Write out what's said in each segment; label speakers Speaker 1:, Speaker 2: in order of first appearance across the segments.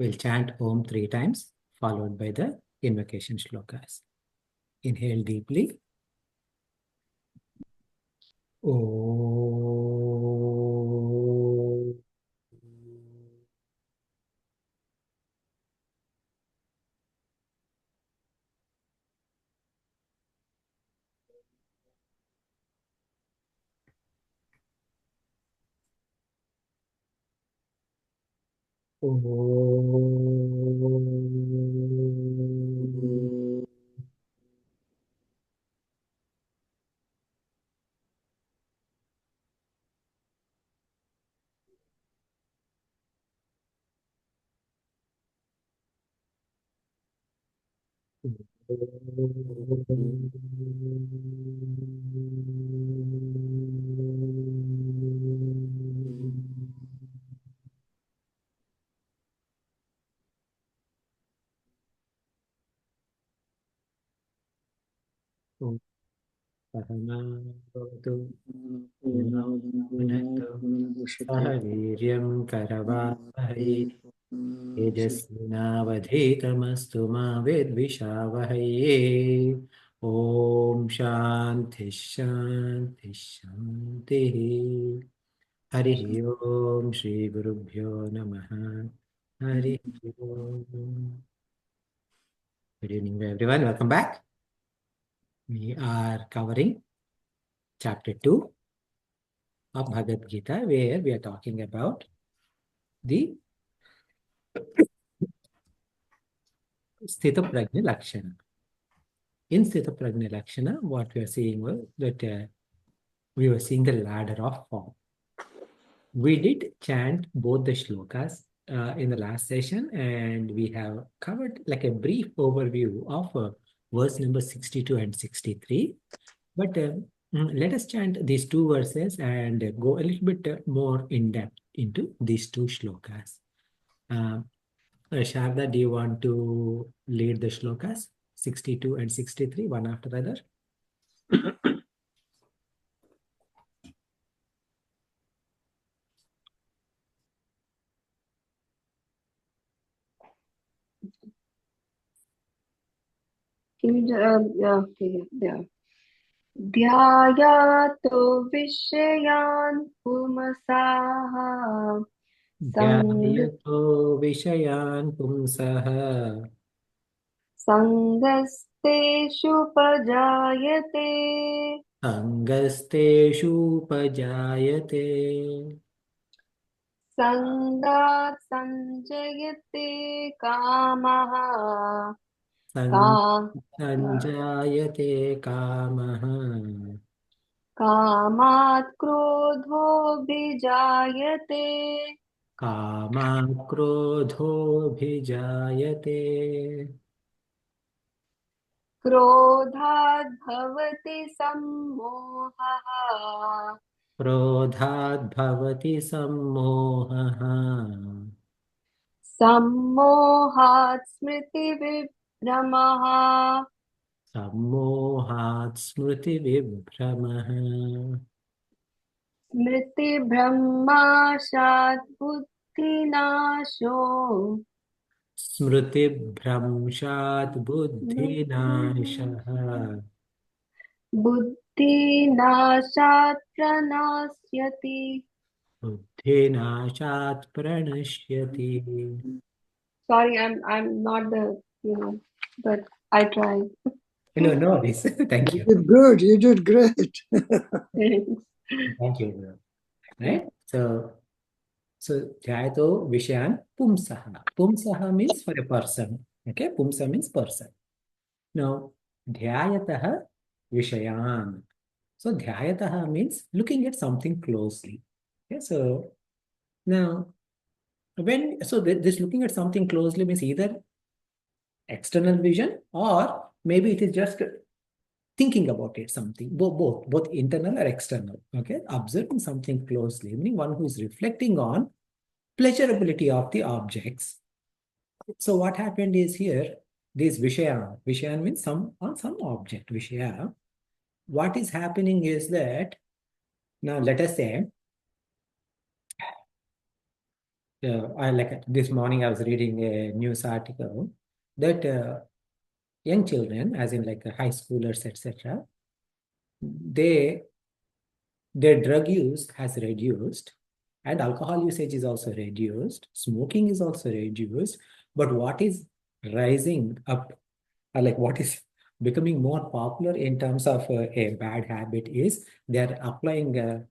Speaker 1: We'll chant Om 3 times, followed by the invocation shlokas. Inhale deeply. Om. Om. सहनावतु भुनक्तु सह वीर्यं करवावहै तेजस्विनावधीतमस्तु मा विद्विषावहै ॐ शान्ति शान्ति शान्तिः हरिः ॐ श्रीगुरुभ्यो नमः हरिः ॐ. Good evening everyone, welcome back. We are covering chapter 2 of Bhagavad Gita, where we are talking about the Sthita Prajna Lakshana. In Sthita Prajna Lakshana, what we are seeing was that we were seeing the ladder of form. We did chant both the shlokas in the last session, and we have covered like a brief overview of verse number 62 and 63. But let us chant these two verses and go a little bit more in depth into these two shlokas. Sharda, do you want to lead the shlokas 62 and 63, one after the other?
Speaker 2: Yeah. ध्यायातो विषयान् पुमसाः
Speaker 1: ध्यायतो विषयान् पुंसः
Speaker 2: सङ्गस्तेषुपजायते
Speaker 1: अङ्गस्तेषूपजायते
Speaker 2: सङ्गात् सञ्जयते कामः
Speaker 1: सञ्जायते कामः
Speaker 2: कामात् क्रोधोऽभिजायते
Speaker 1: कामात् क्रोधोऽभिजायते
Speaker 2: क्रोधात् भवति सम्मोहः
Speaker 1: क्रोधात् भवति सम्मोहः
Speaker 2: सम्मोहात् स्मृतिविभ्रमः
Speaker 1: सम्मोहात् स्मृतिविभ्रमः
Speaker 2: स्मृतिभ्रमाशात् बुद्धिनाशो
Speaker 1: स्मृतिभ्रंशात् बुद्धिनाशः
Speaker 2: बुद्धिनाशात् प्रणाश्यति
Speaker 1: बुद्धिनाशात् प्रणश्यति.
Speaker 2: Sorry, I'm not the but I tried.
Speaker 1: No worries. Thank you.
Speaker 3: You did good. You did great.
Speaker 2: Thanks.
Speaker 1: Thank you. Right? So Dhyayato Vishayan Pumsaha. Pumsaha means for a person. Okay? Pumsa means person. Now, Dhyayataha Vishayan. So Dhyayataha means looking at something closely. Okay? So now, this looking at something closely means either external vision or maybe it is just thinking about it, something, both internal or external. Okay? Observing something closely, meaning one who is reflecting on pleasurability of the objects. So what happened is here, this Vishaya means some object, Vishaya. What is happening is that, now let us say, I like this morning I was reading a news article that young children, as in like high schoolers, etc., they their drug use has reduced, and alcohol usage is also reduced. Smoking is also reduced. But what is rising up, like what is becoming more popular in terms of a bad habit is they are applying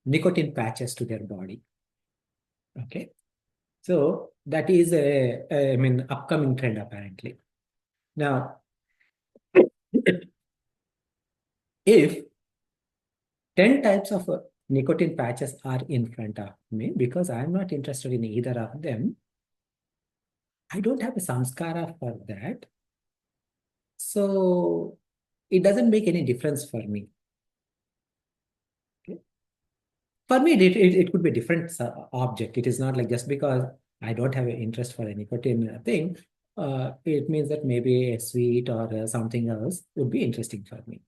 Speaker 1: nicotine patches to their body. Okay. So that is I mean, upcoming trend apparently. Now, if 10 types of nicotine patches are in front of me, because I'm not interested in either of them, I don't have a samskara for that. So it doesn't make any difference for me. Okay? For me, it could be a different object. It is not like just because I don't have an interest for a nicotine thing, it means that maybe a sweet or something else would be interesting for me.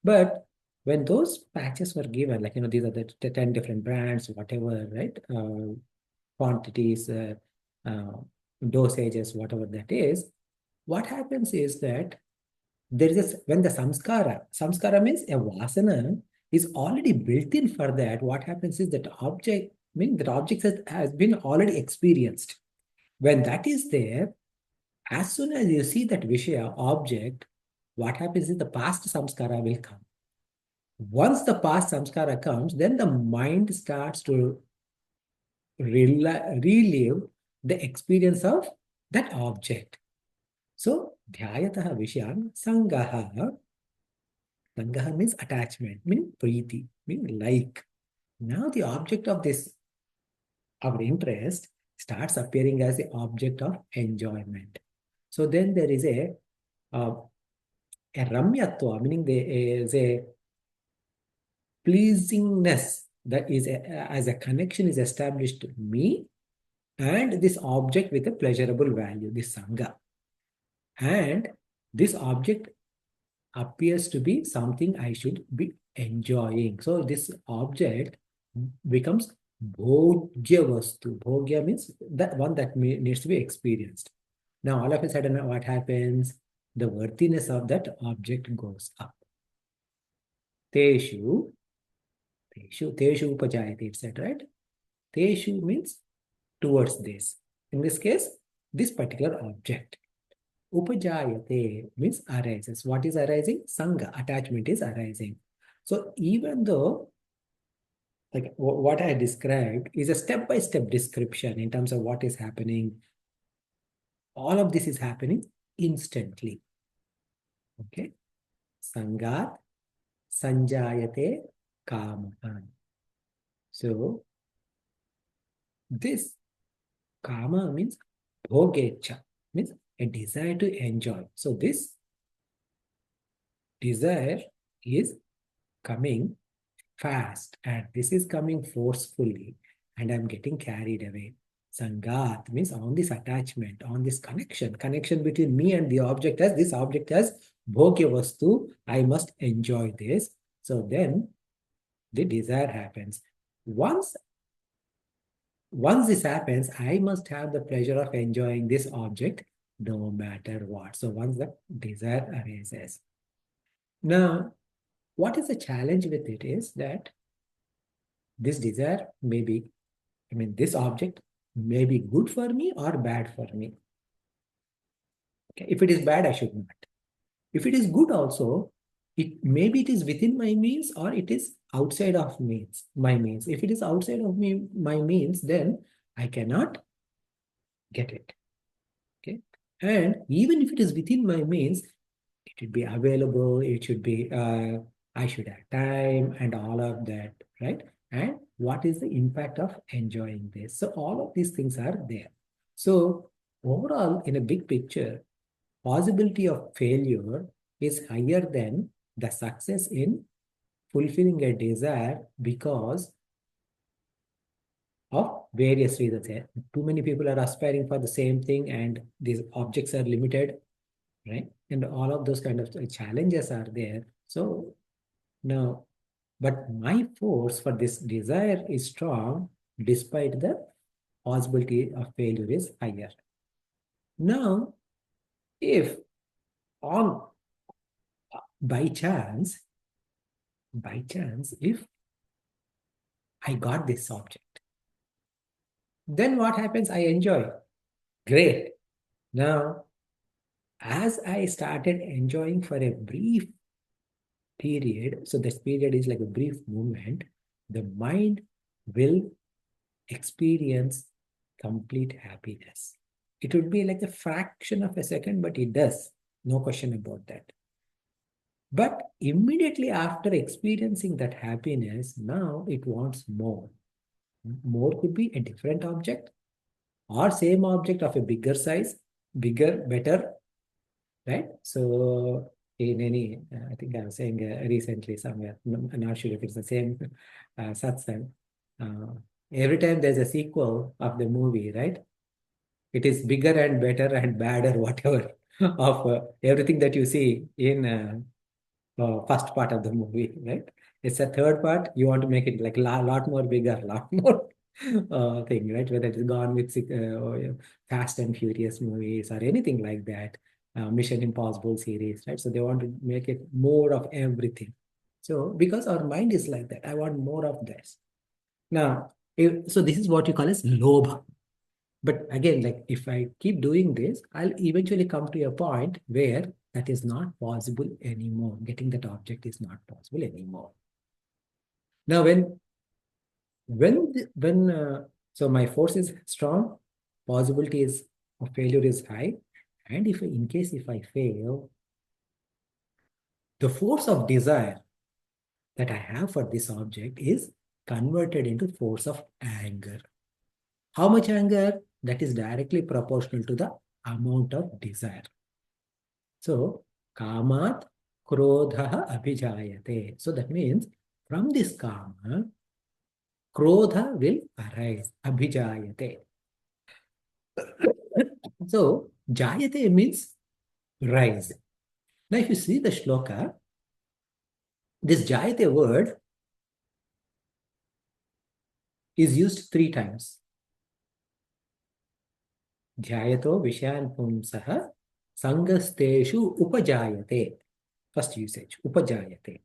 Speaker 1: But when those patches were given, like, these are the 10 different brands, whatever, right? Quantities, uh, dosages, whatever that is, what happens is that there is when the samskara means a vasana is already built in for that. What happens is that object has been already experienced. When that is there, as soon as you see that Vishaya object, what happens is the past samskara will come. Once the past samskara comes, then the mind starts to relive the experience of that object. So, dhyayatah vishayan sangaha. Sangaha means attachment, means preeti, means like. Now the object of this, our interest, starts appearing as the object of enjoyment. So then there is a ramyatva, meaning there is a pleasingness that is as a connection is established to me and this object with a pleasurable value, this sangha. And this object appears to be something I should be enjoying. So this object becomes bhogya vastu. Bhogya means that one that needs to be experienced. Now all of a sudden what happens? The worthiness of that object goes up. Teshu, teshu upajayate, etc. Right? Teshu means towards this. In this case, this particular object. Upajayate means arises. What is arising? Sangha, attachment is arising. So even though, like what I described is a step-by-step description in terms of what is happening, all of this is happening instantly. Okay? Sangat, sanjayate, kamaha. So this kama means bhogecha, means a desire to enjoy. So this desire is coming fast and this is coming forcefully and I'm getting carried away. Sangat means on this attachment, on this connection between me and the object as this object as bhogya vastu, I must enjoy this. So then the desire happens. Once this happens, I must have the pleasure of enjoying this object no matter what. So once the desire arises. Now, what is the challenge with it is that this desire may be, this object may be good for me or bad for me. Okay? If it is bad, I should not. If it is good also, maybe it is within my means or it is outside of my means. If it is outside of my means, then I cannot get it. Okay. And even if it is within my means, it should be available, it should be, I should have time and all of that, right? And what is the impact of enjoying this? So all of these things are there. So overall, in a big picture, possibility of failure is higher than the success in fulfilling a desire because of various reasons. Too many people are aspiring for the same thing and these objects are limited, right? And all of those kind of challenges are there. So now, but my force for this desire is strong despite the possibility of failure is higher. Now, if on by chance, if I got this object, then what happens? I enjoy. Great. Now, as I started enjoying for a brief period, so this period is like a brief moment, the mind will experience complete happiness. It would be like a fraction of a second, but it does. No question about that. But immediately after experiencing that happiness, now it wants more. More could be a different object or same object of a bigger size, bigger, better, right? So in any, I think I was saying recently somewhere, I'm not sure if it's the same satsang. Every time there's a sequel of the movie, right? It is bigger and better and badder, whatever, of everything that you see in first part of the movie, right? It's a third part, you want to make it like lot more bigger, lot more thing, right? Whether it is Gone with or, Fast and Furious movies or anything like that, Mission Impossible series, right? So they want to make it more of everything. So because our mind is like that, I want more of this. Now, so this is what you call as lobha. But again, like if I keep doing this, I'll eventually come to a point where that is not possible anymore. Getting that object is not possible anymore. Now, so my force is strong, possibility is of failure is high, and if in case if I fail, the force of desire that I have for this object is converted into force of anger. How much anger? That is directly proportional to the amount of desire. So, kamat krodha abhijayate. So that means from this kama, krodha will arise, abhijayate. So, jayate means rise. Now, if you see the shloka, this jayate word is used 3 times. Dhyayato vishayan pumsaha sangasteshu upajayate. First usage, upajayate.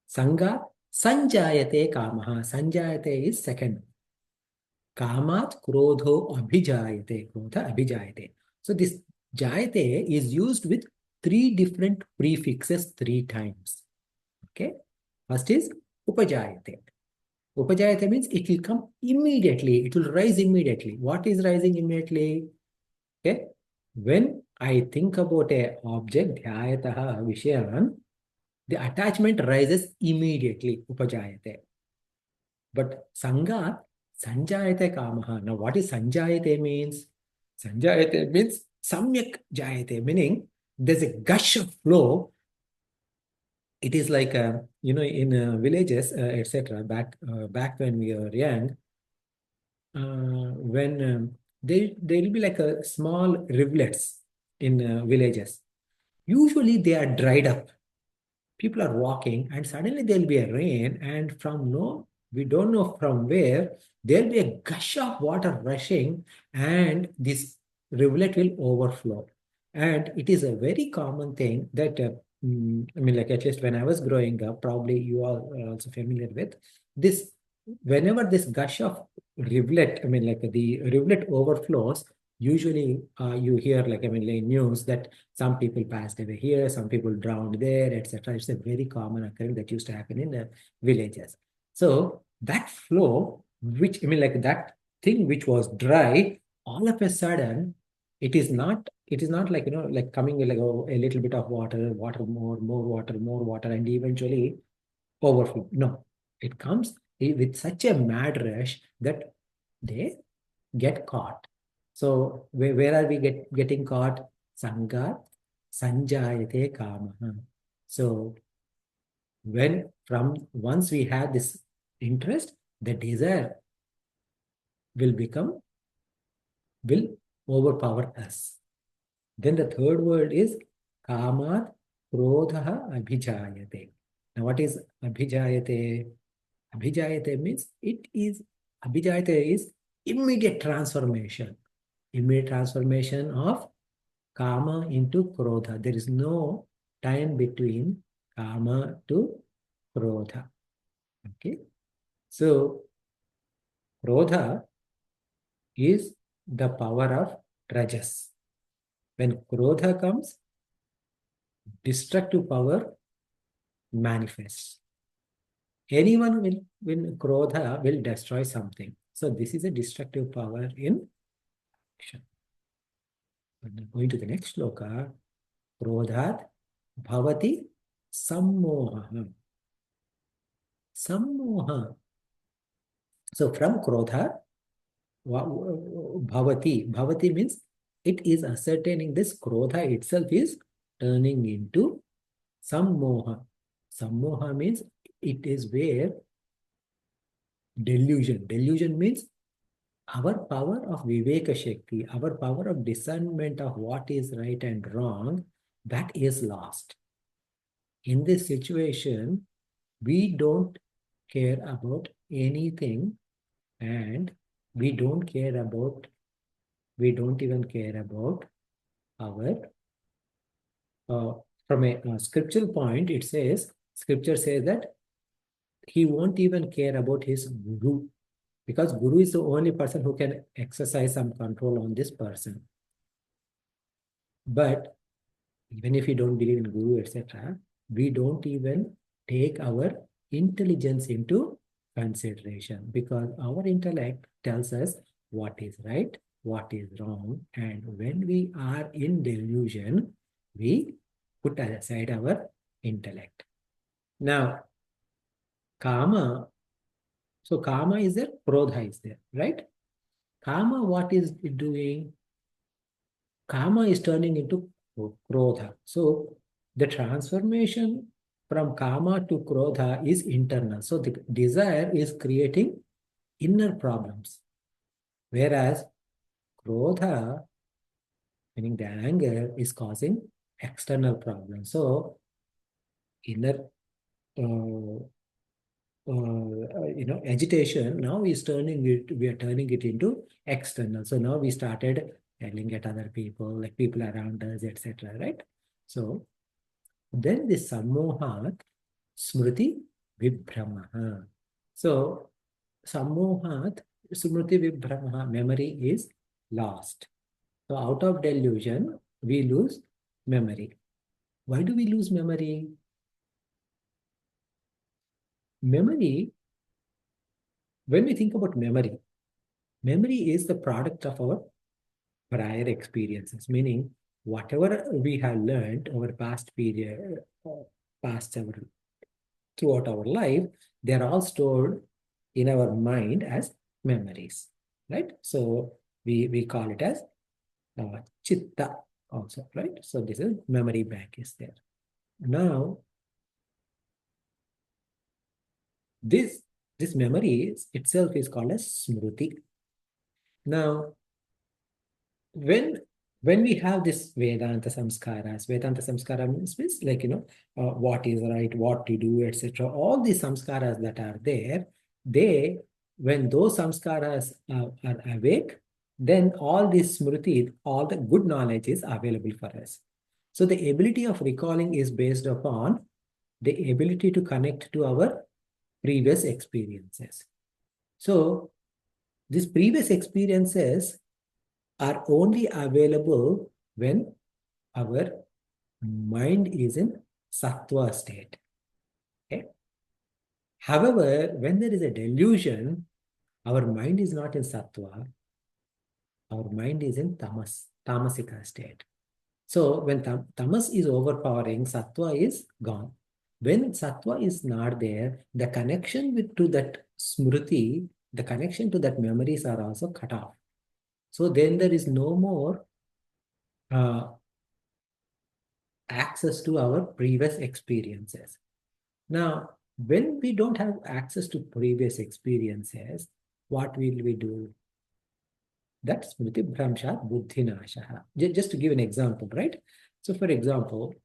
Speaker 1: Sanga sanjayate kamaha. Sanjayate is second. Kamat krodho abhijayate. Krodha abhijayate. So this jayate is used with 3 different prefixes 3 times. Okay. First is upajayate. Upajayate means it will come immediately. It will rise immediately. What is rising immediately? Okay. When I think about a object, dhyayataha vishayan, the attachment rises immediately, upajayate. But sangat, sanjayate kamaha. Now, what is sanjayate means? Sanjayate means samyak jayate, meaning there's a gush of flow. It is like, in villages, etc. Back when we were young, when there will be like a small rivulets in villages. Usually they are dried up. People are walking and suddenly there'll be a rain, and we don't know from where, there'll be a gush of water rushing and this rivulet will overflow. And it is a very common thing that, I mean, like at least when I was growing up, probably you are also familiar with this. Whenever this gush of rivulet, I mean, like the rivulet overflows, usually you hear like, I mean, like news that some people passed away here, some people drowned there, etc. It's a very common occurrence that used to happen in the villages. So that flow, which, I mean, like that thing which was dry, all of a sudden, it is not like, like coming with like a little bit of water, more water, and eventually overflow. No, it comes with such a mad rush that they get caught. So where are we getting caught? Sanga sanjayate kamaha. So once we have this interest, the desire will overpower us. Then the third word is kamat krodha abhijayate. Now what is abhijayate? Abhijayate means abhijayate is immediate transformation. Immediate transformation of kama into krodha. There is no time between kama to krodha. Okay. So krodha is the power of rajas. When krodha comes, destructive power manifests. Anyone will krodha will destroy something. So this is a destructive power in action. Going to the next sloka, krodhat bhavati sammoha. Sammoha. So from krodha, bhavati. Bhavati means it is ascertaining this krodha itself is turning into sammoha. Sammoha means it is where delusion. Delusion means our power of Viveka Shakti, our power of discernment of what is right and wrong, that is lost. In this situation, we don't care about anything, and we don't even care about our, from a scriptural point, scripture says that he won't even care about his guru, because guru is the only person who can exercise some control on this person. But even if we don't believe in guru, etc., we don't even take our intelligence into consideration, because our intellect tells us what is right, what is wrong, and when we are in delusion, we put aside our intellect. Now, kama, so kama is there, krodha is there, right? Kama, what is it doing? Kama is turning into krodha. So the transformation from kama to krodha is internal. So the desire is creating inner problems. Whereas krodha, meaning the anger, is causing external problems. So inner agitation now is we are turning it into external. So now we started yelling at other people, like people around us, etc. Right? So then the sammohat smriti vibhramaha. So sammohat smriti vibhramaha, memory is lost. So out of delusion, we lose memory. Why do we lose memory? Memory, when we think about memory, memory is the product of our prior experiences, meaning whatever we have learned over past period, throughout our life, they are all stored in our mind as memories, right? So we call it as chitta also, right? So this is memory bank is there. Now, this memory itself is called as smriti. Now, when we have this Vedanta samskara means like, what is right, what to do, etc. All these samskaras that are there, when those samskaras are awake, then all this smriti, all the good knowledge is available for us. So the ability of recalling is based upon the ability to connect to our previous experiences. So these previous experiences are only available when our mind is in sattva state. Okay? However, when there is a delusion, our mind is not in sattva, our mind is in tamasika state. So when tamas is overpowering, sattva is gone. When sattva is not there, the connection to that smriti, the connection to that memories are also cut off. So then there is no more access to our previous experiences. Now, when we don't have access to previous experiences, what will we do? That's smriti bhramshat buddhi nashaha. Just to give an example, right? So for example,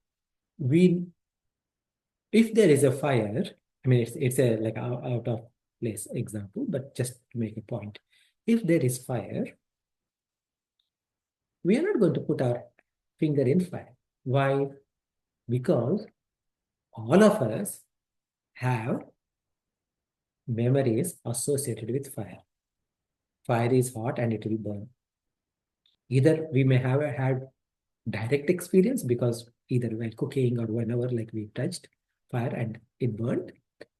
Speaker 1: if there is a fire, I mean, it's a like out of place example, but just to make a point. if there is fire, we are not going to put our finger in fire. Why? Because all of us have memories associated with fire. Fire is hot and it will burn. Either we may have had direct experience because either while cooking or whenever like we touched fire and it burned,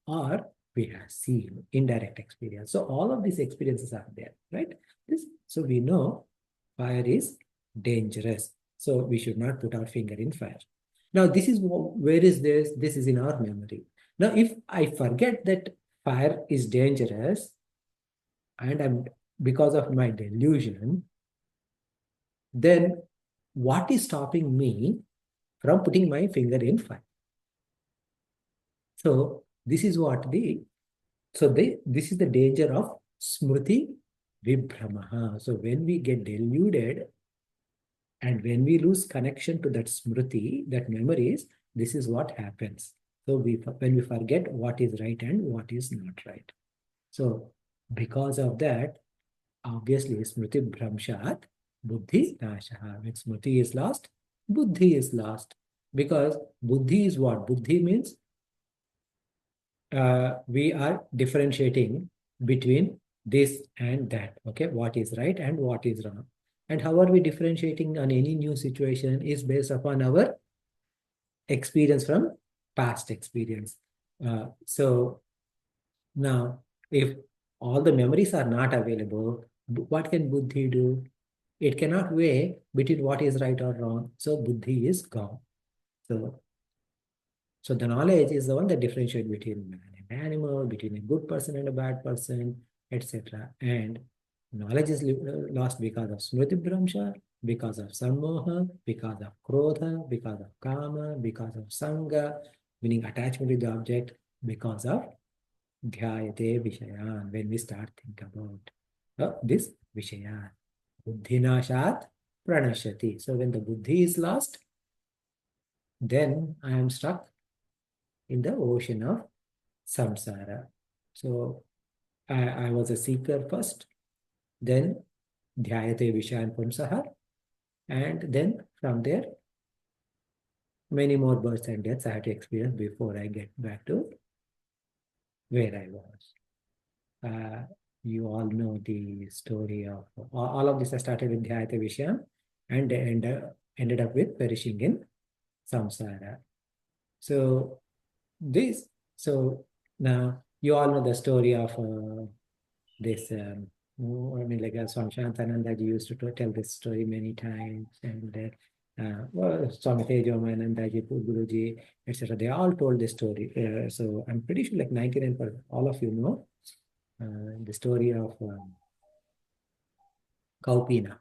Speaker 1: or we have seen indirect experience. So all of these experiences are there, right? So we know fire is dangerous. So we should not put our finger in fire. Now this is where is this? This is in our memory. Now if I forget that fire is dangerous and I'm because of my delusion, then what is stopping me from putting my finger in fire? So this is what this is the danger of smriti vibhramaha. So when we get deluded and when we lose connection to that smriti, that memories, this is what happens. So when we forget what is right and what is not right. So because of that, obviously smriti bhramshat buddhi nashaha. When smriti is lost, buddhi is lost. Because buddhi is what? Buddhi means we are differentiating between this and that. Okay, what is right and what is wrong. And how are we differentiating on any new situation is based upon our experience from past experience. So now, if all the memories are not available, what can buddhi do? It cannot weigh between what is right or wrong. So buddhi is gone. So the knowledge is the one that differentiates between man and animal, between a good person and a bad person, etc. And knowledge is lost because of smriti bhramsha, because of sammoha, because of krodha, because of kama, because of sangha, meaning attachment to the object, because of dhyayate vishayan, when we start think about this vishayan. Buddhinashat pranashati. So when the buddhi is lost, then I am stuck in the ocean of samsara. So I was a seeker first, then dhyayate vishayan pumsaha, and then from there, many more births and deaths I had to experience before I get back to where I was. You all know the story of all of this. I started with dhyayate vishayan and ended up with perishing in samsara. So so now you all know the story of this. I mean, like Swami Shantananda used to tell this story many times, and Swami Tejomanandaji, Guruji, etc. They all told this story. So I'm pretty sure, like 99%, all of you know the story of Kaupina,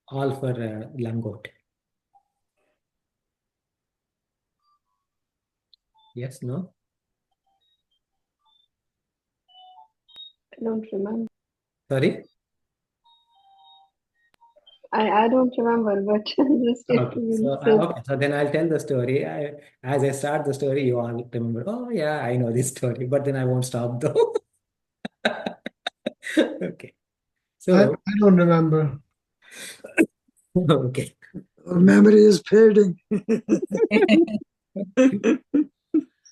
Speaker 1: all for Langot. Yes, no?
Speaker 2: I don't remember.
Speaker 1: Sorry?
Speaker 2: I don't remember, but just if
Speaker 1: Okay,
Speaker 2: you
Speaker 1: so
Speaker 2: will say.
Speaker 1: okay, so then I'll tell the story. As I start the story, you all remember, oh yeah, I know this story, but then I won't stop though. Okay,
Speaker 3: I
Speaker 1: so
Speaker 3: don't remember.
Speaker 1: okay.
Speaker 3: Our memory is fading.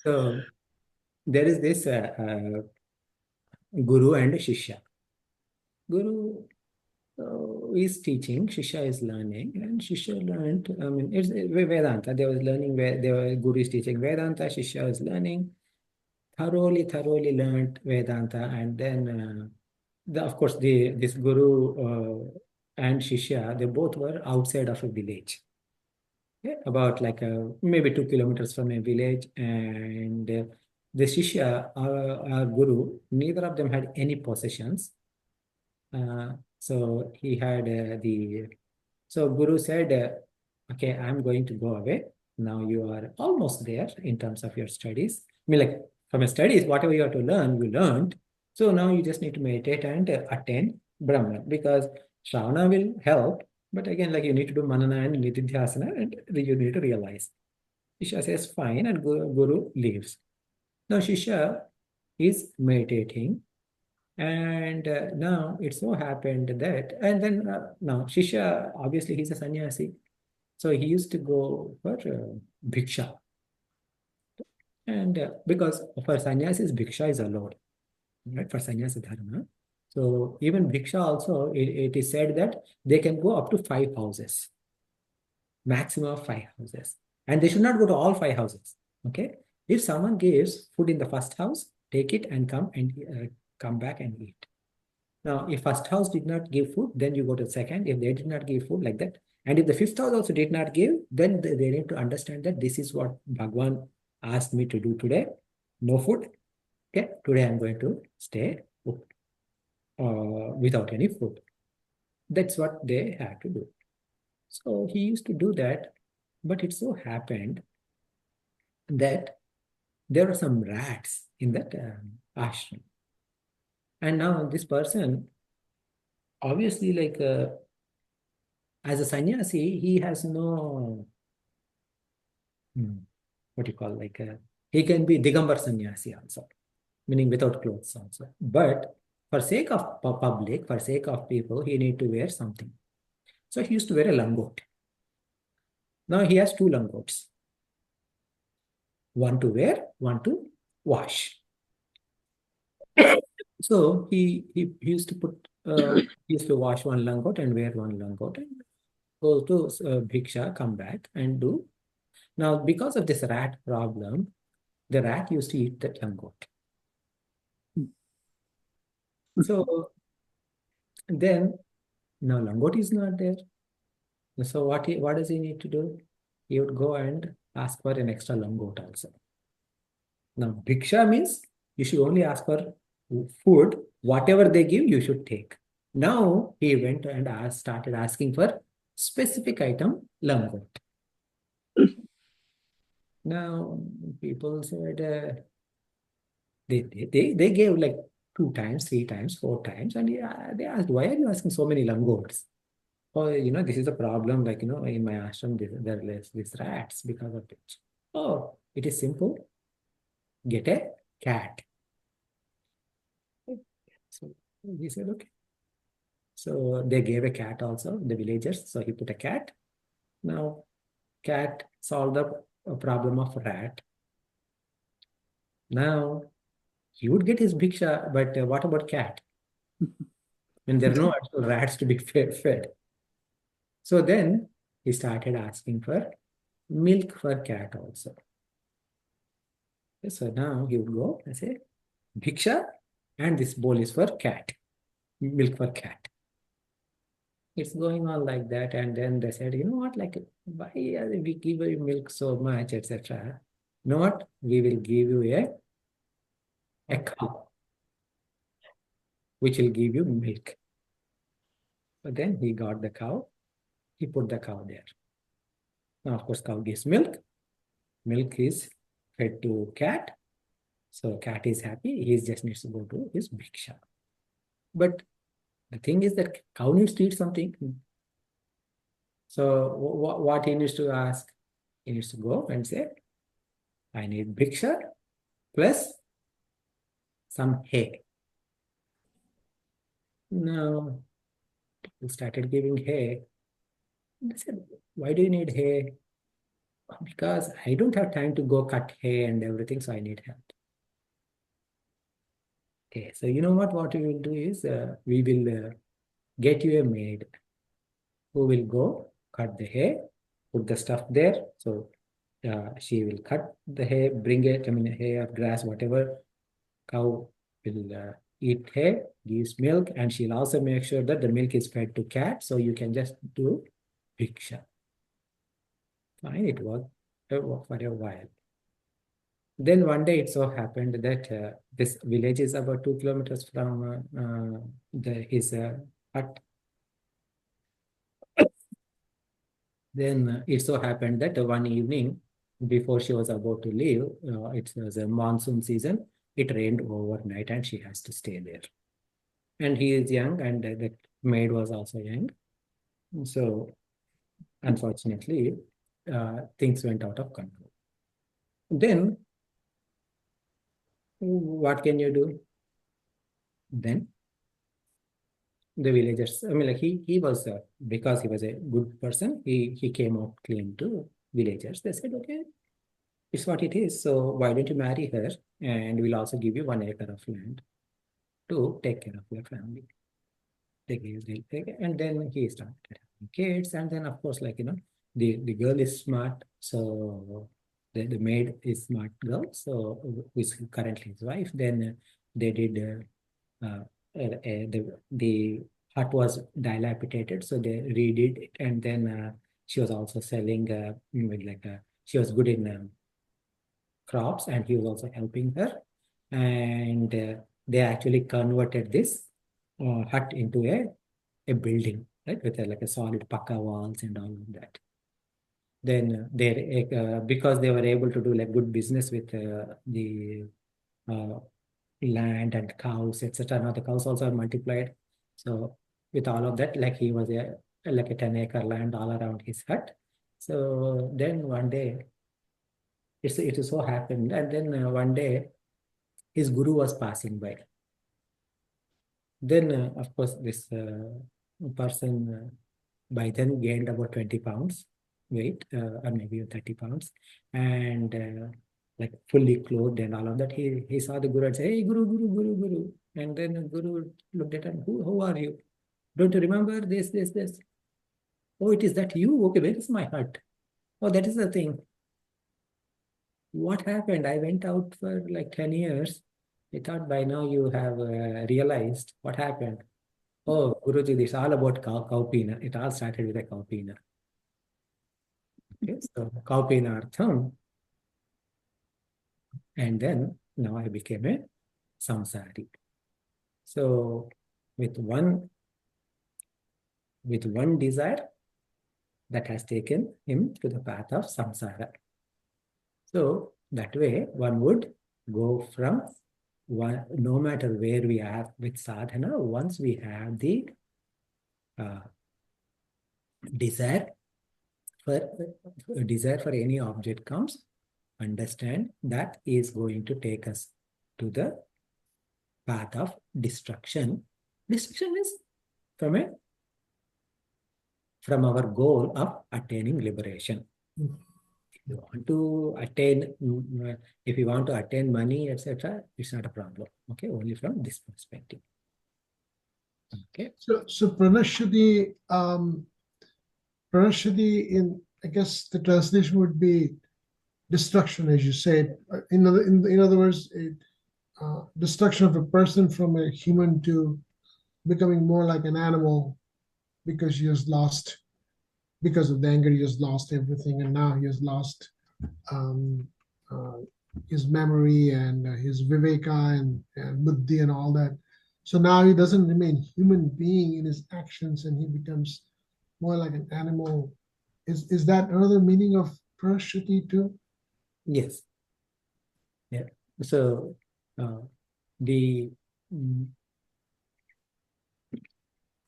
Speaker 1: So there is this guru and shishya. Guru is teaching, shishya is learning, and shishya learned. I mean, it's Vedanta. They was learning where guru is teaching Vedanta, shishya is learning. Thoroughly learned Vedanta, and then of course this guru and shishya, they both were outside of a village, yeah, about like maybe 2 kilometers from a village, and the shishya, our guru, neither of them had any possessions. So he had so Guru said, okay, I'm going to go away. Now you are almost there in terms of your studies. I mean, like from your studies, whatever you have to learn, you learned. So now you just need to meditate and attain Brahman, because Shravana will help. But again, like you need to do Manana and Nididhyasana, and you need to realize. Shishya says, fine, and Guru leaves. Now Shishya is meditating, And now it so happened that, and then now Shishya, obviously he's a sannyasi. So he used to go for bhiksha. And because for sannyasis, bhiksha is allowed, right? For sannyasa dharma. So even bhiksha also, it is said that they can go up to 5 houses, maximum of 5 houses. And they should not go to all 5 houses. Okay. If someone gives food in the first house, take it and come back and eat. Now, if first house did not give food, then you go to the second. If they did not give food, like that. And if the fifth house also did not give, then they need to understand that this is what Bhagwan asked me to do today. No food. Okay. Today I'm going to stay without any food. That's what they had to do. So he used to do that. But it so happened that there were some rats in that ashram. And now this person, obviously, like as a sannyasi, he has no, what do you call, like he can be Digambar sannyasi also, meaning without clothes also. But for sake of public, for sake of people, he need to wear something. So he used to wear a langot. Now he has two langots. One to wear, one to wash. So he used to he used to wash one langot and wear one langot and go to bhiksha, come back and do. Now, because of this rat problem, the rat used to eat the langot. So then, now langot is not there. So what does he need to do? He would go and ask for an extra langot also. Now, bhiksha means you should only ask for food. Whatever they give, you should take. Now, he went and started asking for specific item, langot. Now, people said, they gave like 2 times, 3 times, 4 times, and they asked, why are you asking so many langots? Oh, this is a problem. Like, in my ashram, there are these rats because of it. Oh, it is simple. Get a cat. So he said, okay. So they gave a cat also, the villagers. So he put a cat. Now, cat solved the problem of rat. Now, he would get his bhiksha, but what about cat? When there are no actual rats to be fed. So then he started asking for milk for cat also. So now he would go and say, bhiksha, and this bowl is for cat, milk for cat. It's going on like that. And then they said, you know what, like, why we give you milk so much, etc. You know what? We will give you a cow, which will give you milk. So then he got the cow. He put the cow there. Now, of course, cow gives milk. Milk is fed to cat. So cat is happy. He just needs to go to his bhiksha. But the thing is that cow needs to eat something. So what he needs to ask? He needs to go and say, I need bhiksha plus some hay. Now, people started giving hay. They said, why do you need hay? Because I don't have time to go cut hay and everything, so I need help. Okay, so you know what we will do is we will get you a maid who will go cut the hay, put the stuff there. So she will cut the hay, bring it, hay or grass, whatever. Cow will eat hay, gives milk, and she'll also make sure that the milk is fed to cat. So you can just do bhiksha. Fine, it worked for a while. Then one day it so happened that this village is about 2 kilometers from his hut. Then it so happened that one evening, before she was about to leave, it was a monsoon season. It rained overnight and she has to stay there. And he is young and the maid was also young. So unfortunately, things went out of control. Then what can you do? Then the villagers, I mean, like he was because he was a good person, he came out clean to villagers. They said, okay, it's what it is. So why don't you marry her, and we'll also give you 1 acre of land to take care of your family. And then he started having kids, and then of course, like the girl is smart, so the maid is smart girl, so who is currently his wife. Then they did the hut was dilapidated, so they redid it, and then she was also selling she was good in crops, and he was also helping her, and they actually converted this hut into a building, right, with like a solid pakka walls and all of that. Then they because they were able to do like good business with the uh, land and cows, etc. Now the cows also are multiplied. So with all of that, like he was like a 10-acre land all around his hut. So then one day, it so happened, and then one day his guru was passing by. Then of course this person by then gained about 20 pounds weight, or maybe 30 pounds, and like fully clothed and all of that. He saw the guru and said, "Hey, guru, guru, guru, guru." And then the guru looked at him, who are you? Don't you remember this? Oh, it is that you? Okay, where is my hut? Oh, that is the thing. What happened? I went out for like 10 years. I thought by now you have realized what happened. Oh, Guruji, this is all about cow peanut. It all started with a cow peanut. Okay, so cow peanut artham, and then now I became a samsari. So with one desire that has taken him to the path of samsara. So that way one would go from one, no matter where we are with sadhana, once we have the uh, desire for any object comes, understand that is going to take us to the path of destruction. Destruction is from our goal of attaining liberation. If you want to attain, if you want to attain money, etc., it's not a problem. Okay, only from this perspective. Okay.
Speaker 3: So Pranashati in, I guess the translation would be destruction, as you said. In other words, destruction of a person from a human to becoming more like an animal because he has lost, because of the anger, he has lost everything, and now he has lost um, uh, his memory and his viveka and buddhi and all that. So now he doesn't remain human being in his actions, and he becomes more like an animal. Is that another meaning of prashruti too?
Speaker 1: Yes. Yeah. So the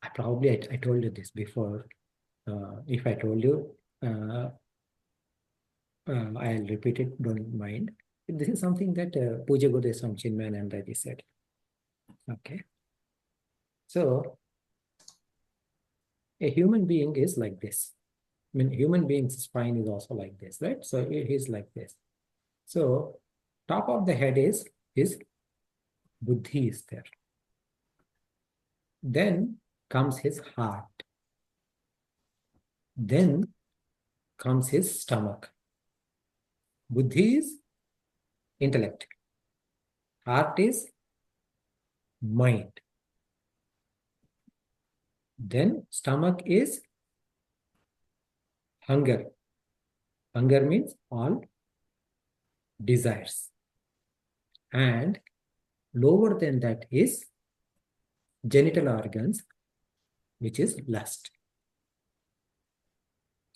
Speaker 1: I told you this before. If I told you, I'll repeat it. Don't mind. This is something that Puja Gurudeva Swami Chinmayananda said. Okay. So a human being is like this. I mean, human being's spine is also like this, right? So it is like this. So top of the head is his buddhi is there. Then comes his heart. Then comes his stomach. Buddhi is intellect. Heart is mind. Then stomach is hunger. Hunger means all desires. And lower than that is genital organs, which is lust.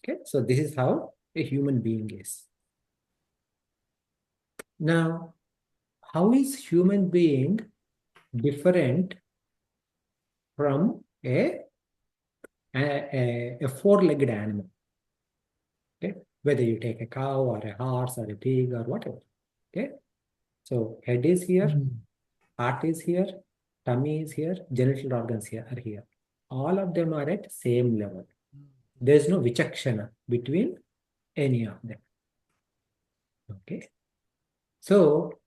Speaker 1: Okay, so this is how a human being is. Now, how is human being different from a four-legged animal? Okay, whether you take a cow or a horse or a pig or whatever. Okay, so head is here, heart is here, tummy is here, genital organs here are here. All of them are at same level. There is no vichakshana between any of them. Okay. So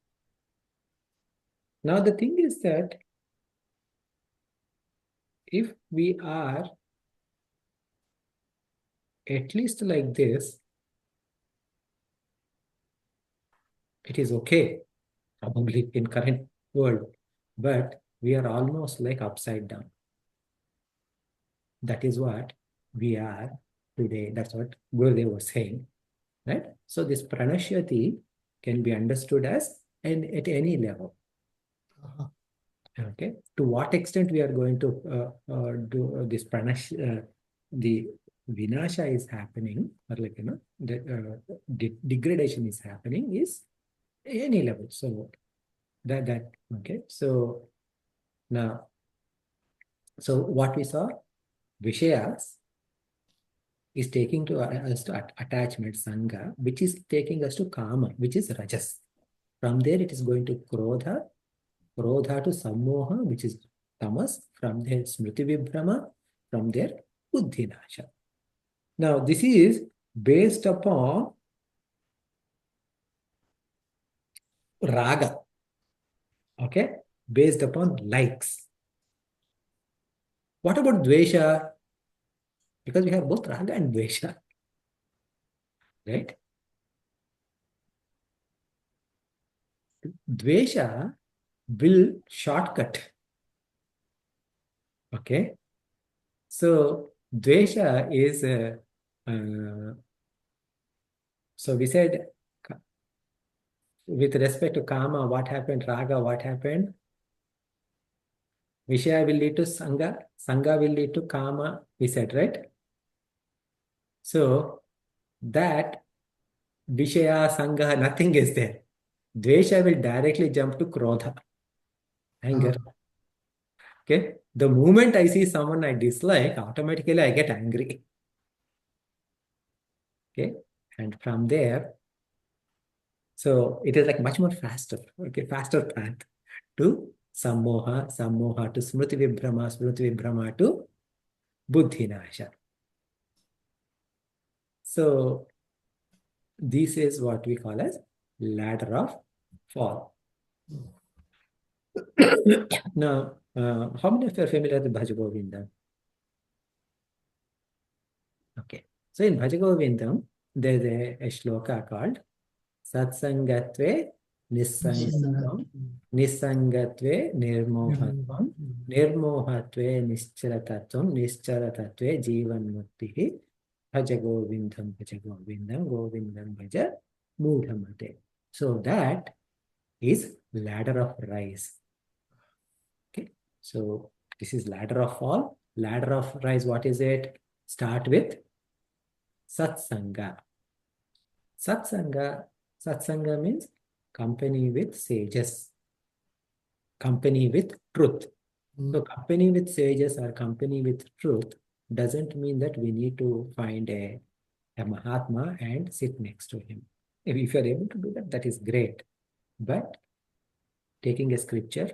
Speaker 1: now the thing is that if we are at least like this, it is okay, probably in current world, but we are almost like upside down. That is what we are today. That's what Gurudev was saying, right? So this pranashyati can be understood as at any level. Okay. To what extent we are going to do this the vinasha is happening, or like, the degradation is happening is any level. So that okay. So now, so what we saw, Vishayas is taking to us to attachment, Sangha, which is taking us to Kama, which is Rajas. From there, it is going to Krodha, Krodha to Sammoha, which is Tamas. From there, Smriti Vibhrama. From there, Buddhi Nasha. Now, this is based upon Raga, okay? Based upon likes. What about Dvesha? Because we have both Raga and Dvesha, right? Dvesha will shortcut, okay? So, Dvesha is, so we said, with respect to Kama, what happened? Raga, what happened? Vishaya will lead to Sangha. Sangha will lead to Kama, we said, right? So, that Vishaya, Sangha, nothing is there. Dvesha will directly jump to Krodha, anger. Okay? The moment I see someone I dislike, automatically I get angry. Okay? And from there, so it is like much more faster, okay, faster path to Sammoha, Sammoha to Smriti Vibhrama, Smriti Vibhrama to Buddhi Nasha. So this is what we call as ladder of fall. Now, how many of you are familiar with Bhaja Govinda? Okay. So in Bhaja Govindam, there is a shloka called Satsangatve Nissangatvam, Nissangatve Nirmohatvam, Nirmohatve Nischaratatvam, Nischaratatve Jivan Muktihi, Bhaja Govindam, Bhaja Govindam, Govindam Bhaja Mudhamate. So that is ladder of rise. Okay. So this is ladder of fall. Ladder of rise, what is it? Start with Satsanga. Satsanga means company with sages, company with truth. So company with sages or company with truth doesn't mean that we need to find a Mahatma and sit next to him. If you are able to do that, that is great. But taking a scripture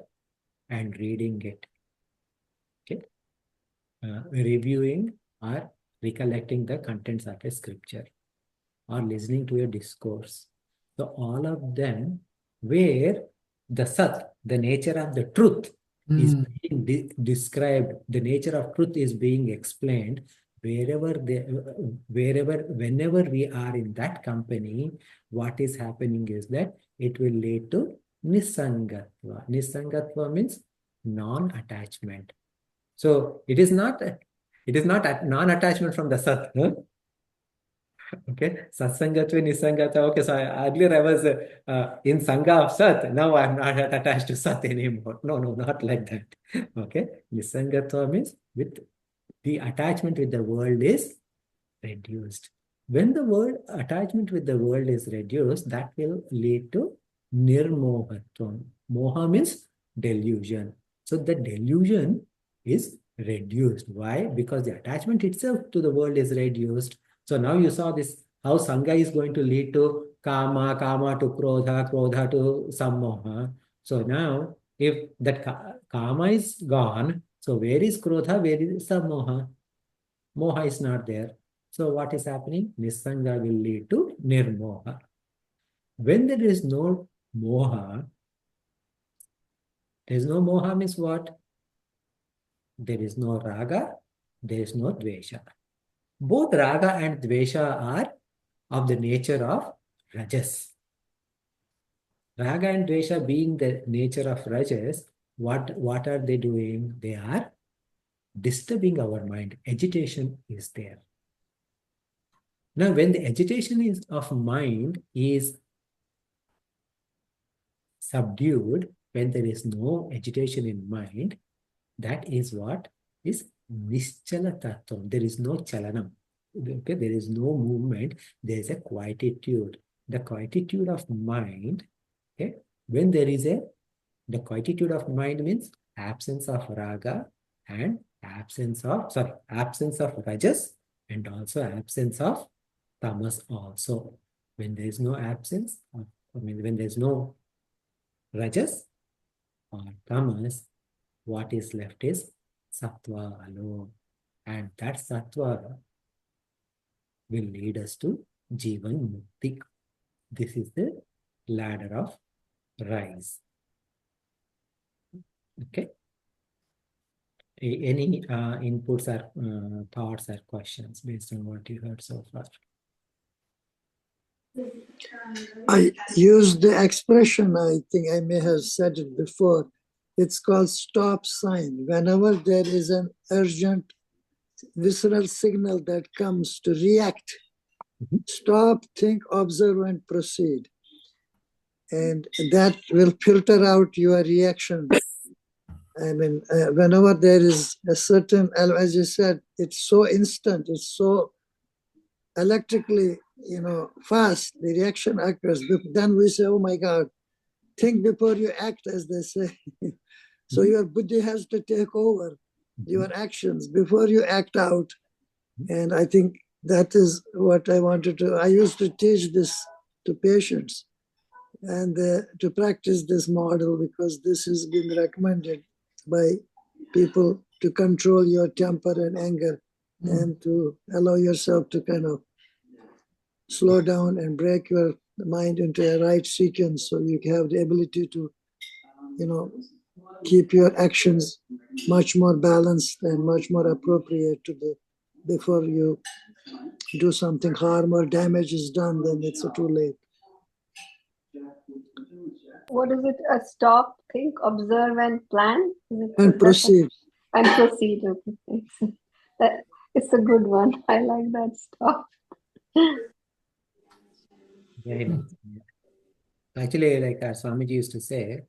Speaker 1: and reading it, okay, reviewing or recollecting the contents of a scripture, or listening to a discourse. So all of them where the Sat, the nature of the truth, is being described, the nature of truth is being explained, whenever we are in that company, what is happening is that it will lead to Nisangatva. Nisangatva means non-attachment. So it is not non-attachment from the Sat. Huh? Okay, Satsangatva, Nisangatva. Okay, so earlier I was in Sangha of Sat. Now I'm not attached to Sat anymore. No, not like that. Okay, Nisangatva means with the attachment with the world is reduced. When the word attachment with the world is reduced, that will lead to nirmohatvam. Moha means delusion. So the delusion is reduced. Why? Because the attachment itself to the world is reduced. So now you saw this, how Sangha is going to lead to Kama, Kama to Krodha, Krodha to Sammoha. So now If that kama is gone, so where is krodha? Where is samoha? Moha is not there. So what is happening? Nissanga will lead to nirmoha. When there is no moha, there is no moha means what? There is no raga, there is no dvesha. Both raga and dvesha are of the nature of rajas. Raga and dvesha being the nature of rajas, what are they doing? They are disturbing our mind. Agitation is there. Now, when the agitation is of mind is subdued, when there is no agitation in mind, that is what is nischala tattvam. There is no chalanam. Okay, there is no movement. There is a quietude. The quietude of mind. Okay, when there is the quietude of mind means absence of raga and absence of rajas and also absence of tamas also. When there is no absence, when there is no rajas or tamas, what is left is sattva alone. And that sattva will lead us to Jivan Mukti. This is the ladder of rise. Okay. Any inputs or thoughts or questions based on what you heard so far?
Speaker 4: I used the expression, I think I may have said it before. It's called stop sign. Whenever there is an urgent visceral signal that comes to react, stop, think, observe, and proceed. And that will filter out your reaction. I mean, whenever there is a certain, as you said, it's so instant, it's so electrically, fast, the reaction occurs. Then we say, oh my God, think before you act, as they say. So your buddhi has to take over your actions before you act out. And I think that is what I wanted to, I used to teach this to patients and to practice this model, because this has been recommended by people to control your temper and anger and to allow yourself to kind of slow down and break your mind into a right sequence, so you have the ability to, keep your actions much more balanced and much more appropriate to the, before you do something harm or damage is done, then it's too late.
Speaker 2: What is it? A stop, think, observe, and plan?
Speaker 4: And proceed.
Speaker 2: And proceed. Okay, thanks. It's a good one. I like that stop.
Speaker 1: Very nice. Actually, like Swamiji used to say,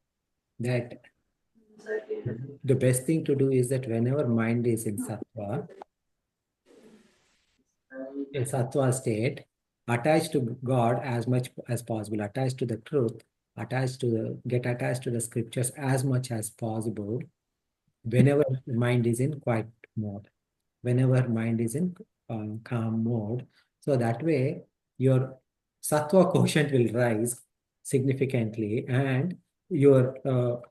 Speaker 1: that the best thing to do is that whenever mind is in sattva, a sattva state, attached to God as much as possible, attached to the truth, get attached to the scriptures as much as possible, whenever mind is in quiet mode, whenever mind is in calm mode. So that way, your sattva quotient will rise significantly, and your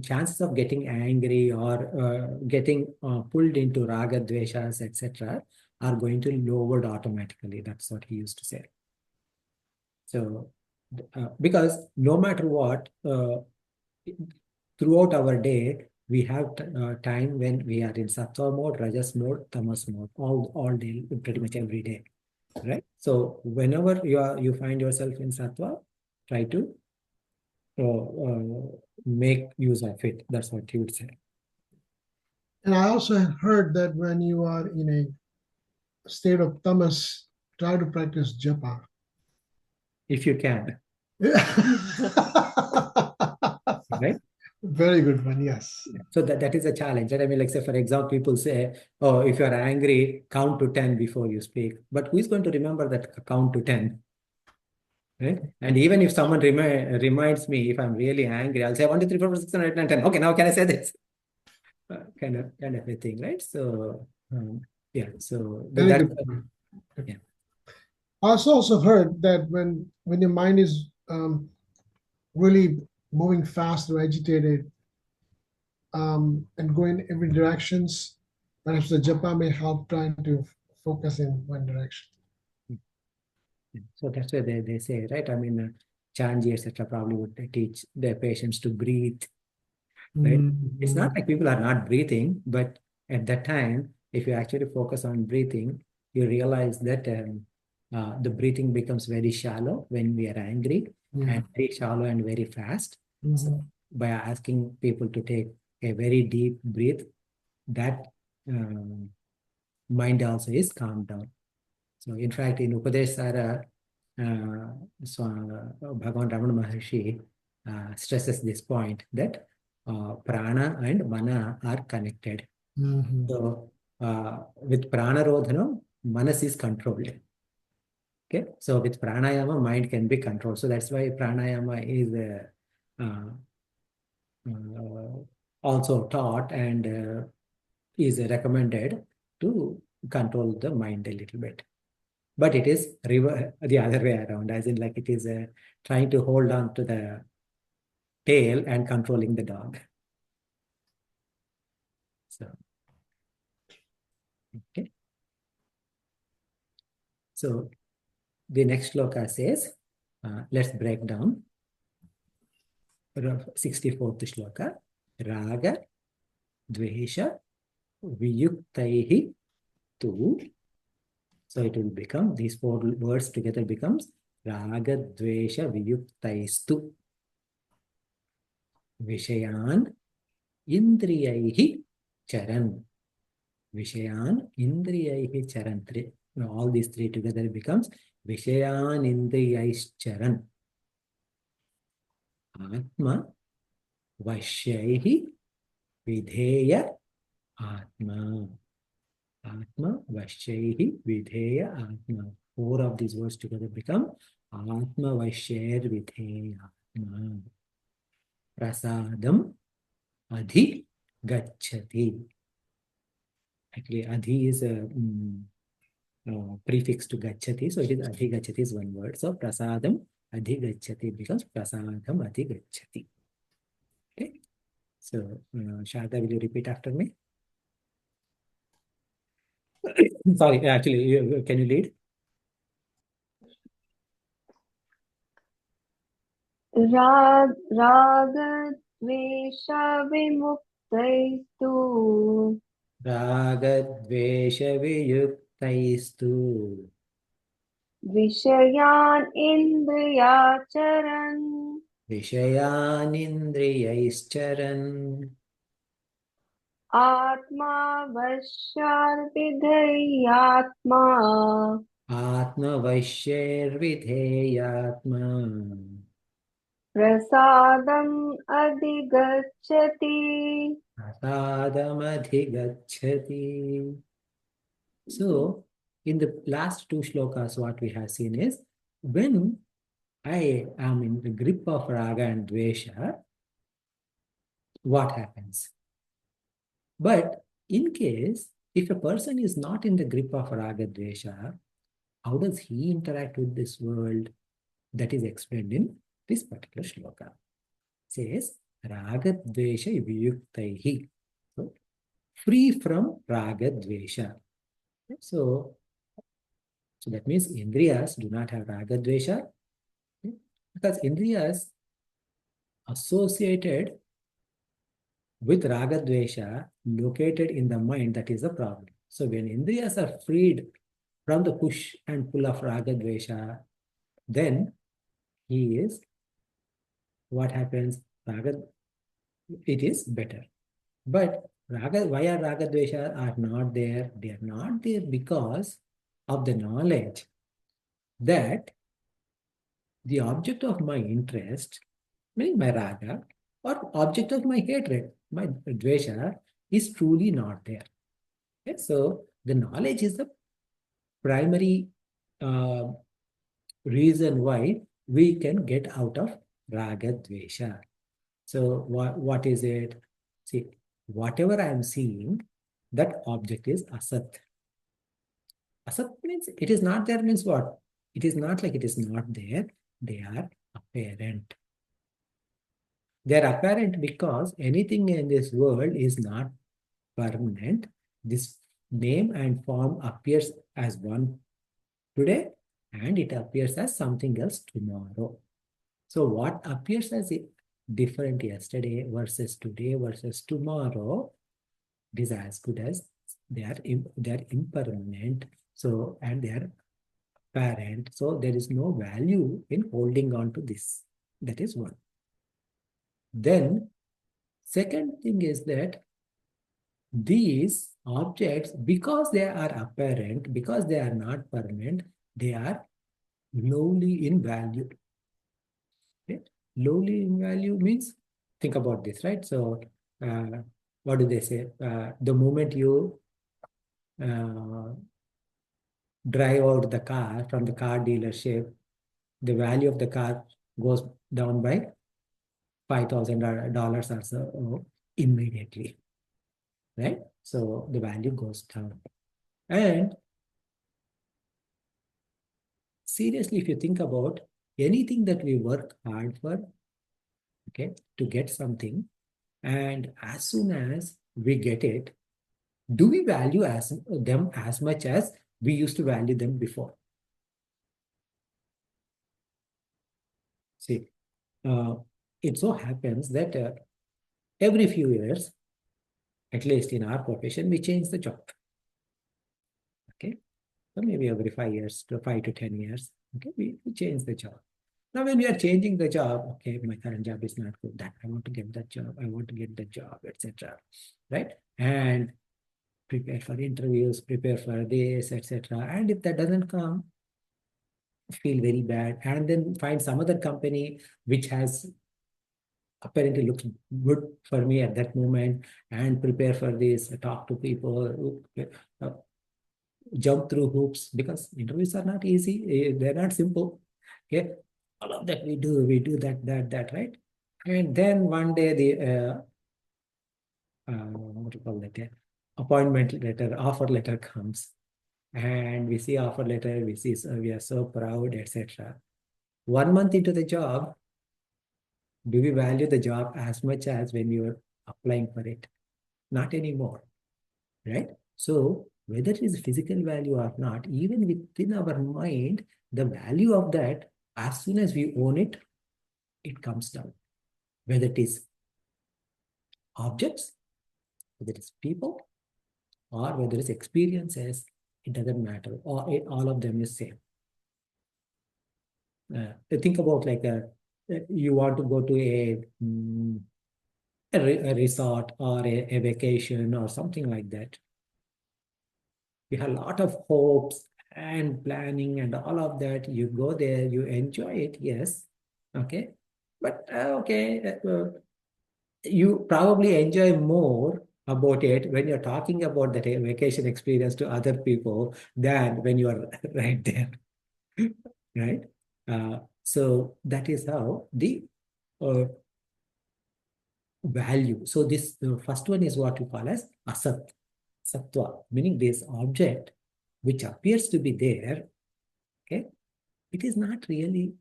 Speaker 1: chances of getting angry or getting pulled into raga, dveshas, etc. are going to lowered automatically. That's what he used to say. So, because no matter what, throughout our day, we have time when we are in sattva mode, rajas mode, tamas mode, all day, pretty much every day, right? So whenever you find yourself in sattva, try to make use of it. That's what he would say.
Speaker 3: And I also heard that when you are in a state of tamas, try to practice japa.
Speaker 1: If you can. Right?
Speaker 3: Very good one, yes.
Speaker 1: So that is a challenge. Right? I mean, like say, for example, people say, oh, if you're angry, count to 10 before you speak. But who is going to remember that count to 10? Right? And even if someone reminds me, if I'm really angry, I'll say 1, 2, 3, 4, 5, 6, 7, 8, 9, 10. Okay, now can I say this? Kind of a thing, right? So, yeah. So
Speaker 3: Very
Speaker 1: that's
Speaker 3: good.
Speaker 1: yeah.
Speaker 3: I also heard that when your mind is really moving fast or agitated, and go in every directions. Perhaps the japa may help trying to focus in one direction.
Speaker 1: So that's why they say, right? I mean, Chanji, etc., probably would teach their patients to breathe, right? It's not like people are not breathing, but at that time, if you actually focus on breathing, you realize that the breathing becomes very shallow when we are angry, and very shallow and very fast. So by asking people to take a very deep breath, that mind also is calmed down. So in fact, in Upadesara, so, Bhagavan Ramana Maharshi stresses this point that prana and mana are connected. So with prana rodhana, manas is controlled. Okay, so with pranayama, mind can be controlled. So that's why pranayama is also taught and is recommended to control the mind a little bit. But it is the other way around, as in like it is trying to hold on to the tail and controlling the dog. So, okay. So the next shloka says, let's break down 64th shloka. Raga, dvesha, viyuktaihi tu. So it will become, these four words together becomes Raga, dvesha, viyuktaistu. Vishayan, indriyaihi, charan. Vishayan, indriyaihi, charan. All these three together becomes Vishayan, indriyais, charan. Atma, vashyaihi, vidheya, atma. Atma, vashyaihi, vidheya, atma. Four of these words together become Atma, vashyair, vidheya, atma. Prasadam, adhi, gacchati. Actually, adhi is a prefix to gacchati, so it is adhi gacchati is one word. So prasadam adhi gacchati becomes prasadam adhi gacchati. Okay. So Sharda, will you repeat after me? Sorry, actually, can you lead?
Speaker 2: रागद्वेषा विमुक्तैस्तु
Speaker 1: Ragadvesha viyuktaistu
Speaker 2: विषयान् इन्द्रियाचरन्
Speaker 1: vishayanindriyaischaran
Speaker 2: आत्मा वश्यार्विधेयात्मा
Speaker 1: atma vashyarvidheyatma
Speaker 2: प्रसादम् अधिगच्छति.
Speaker 1: prasadam. So, in the last two shlokas, what we have seen is when I am in the grip of raga and dvesha, what happens? But in case, if a person is not in the grip of raga dvesha, how does he interact with this world? That is explained in this particular shloka. It says, raga dvesha viyuktaihi. So, free from raga dvesha. So that means indriyas do not have raga dvesha, because indriyas associated with raga dvesha located in the mind, that is the problem. So when indriyas are freed from the push and pull of raga dvesha, then what happens? It is better. But why are raga dvesha are not there? They are not there because of the knowledge that the object of my interest, meaning my raga, or object of my hatred, my dvesha, is truly not there. Okay? So the knowledge is the primary reason why we can get out of raga dvesha. So what is it? See, whatever I am seeing, that object is asat. Asat means it is not there means what? It is not like it is not there. They are apparent. They are apparent because anything in this world is not permanent. This name and form appears as one today and it appears as something else tomorrow. So what appears as different yesterday versus today versus tomorrow, it is as good as they are impermanent. So, and they are apparent. So there is no value in holding on to this. That is one. Then second thing is that these objects, because they are apparent, because they are not permanent, they are lowly in value. Okay? Lowly in value means, think about this, right? So, what do they say? The moment you drive out the car from the car dealership, the value of the car goes down by $5,000 or so immediately, right? So the value goes down. And seriously, if you think about anything that we work hard for, okay, to get something, and as soon as we get it, do we value them as much as we used to value them before? See, it so happens that every few years, at least in our profession, we change the job. Okay, so maybe every 5 years to 5 to 10 years, okay, we change the job. Now, when we are changing the job, okay, my current job is not good. That I want to get that job. I want to get the job, etc. Right? And prepare for interviews, prepare for this, etc. And if that doesn't come, feel very bad, and then find some other company which has apparently looks good for me at that moment, and prepare for this, talk to people, uh, jump through hoops, because interviews are not easy. They're not simple. Okay, all of that we do that, right? And then one day the what do you call that? Appointment letter, offer letter comes, and we see offer letter, we see, so we are so proud, etc. 1 month into the job, do we value the job as much as when we were applying for it? Not anymore, right? So whether it is physical value or not, even within our mind, the value of that, as soon as we own it, it comes down. Whether it is objects, whether it is people, or whether it's experiences, it doesn't matter. Or all of them is same. Think about like you want to go to a resort or a vacation or something like that. You have a lot of hopes and planning and all of that. You go there, you enjoy it, yes, okay, but you probably enjoy more about it when you're talking about that vacation experience to other people than when you are right there, right? So that is how the uh, value. So this the first one is what we call as asat, sattva, meaning this object which appears to be there, okay, it is not really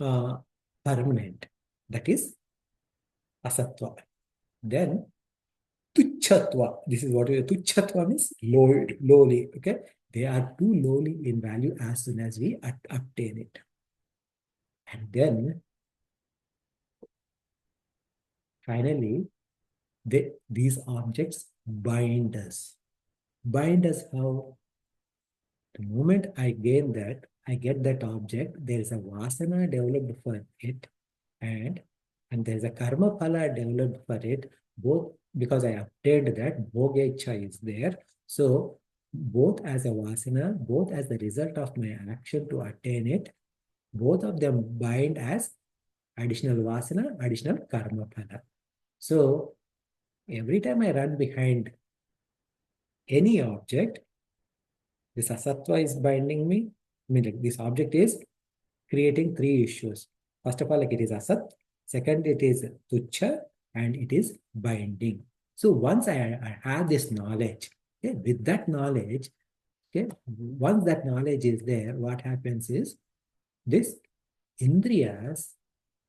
Speaker 1: permanent. That is asattva. Then tuchatva. This is what tuchatva means lowly. Okay, they are too lowly in value as soon as we obtain it. And then finally, these objects bind us. Bind us how? The moment I gain that, I get that object, there is a vasana developed for it, and there is a karma phala developed for it, both because I obtained that, bhogecha is there. So both as a vasana, both as the result of my action to attain it, both of them bind as additional vasana, additional karma phala. So every time I run behind any object, this asattva is binding me. I mean, like this object is creating three issues. First of all, like it is asat. Second, it is tuchha, and it is binding. So once I have this knowledge, okay, with that knowledge, okay, once that knowledge is there, what happens is this indriyas,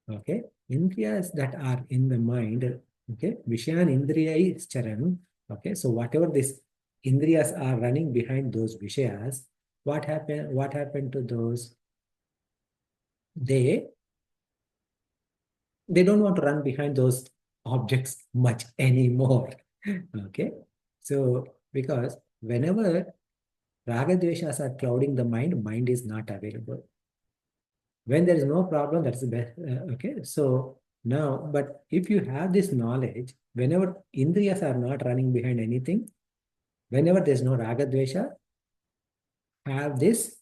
Speaker 1: okay, indriyas that are in the mind, okay, Vishayan Indriya is Charan, okay, so whatever this indriyas are running behind those Vishayas, what happened to those? They don't want to run behind those objects much anymore. Okay, so because whenever raga dveshas are clouding the mind is not available. When there is no problem, that's the best. Okay, so now, but if you have this knowledge, whenever indriyas are not running behind anything, whenever there's no raga dvesha, have this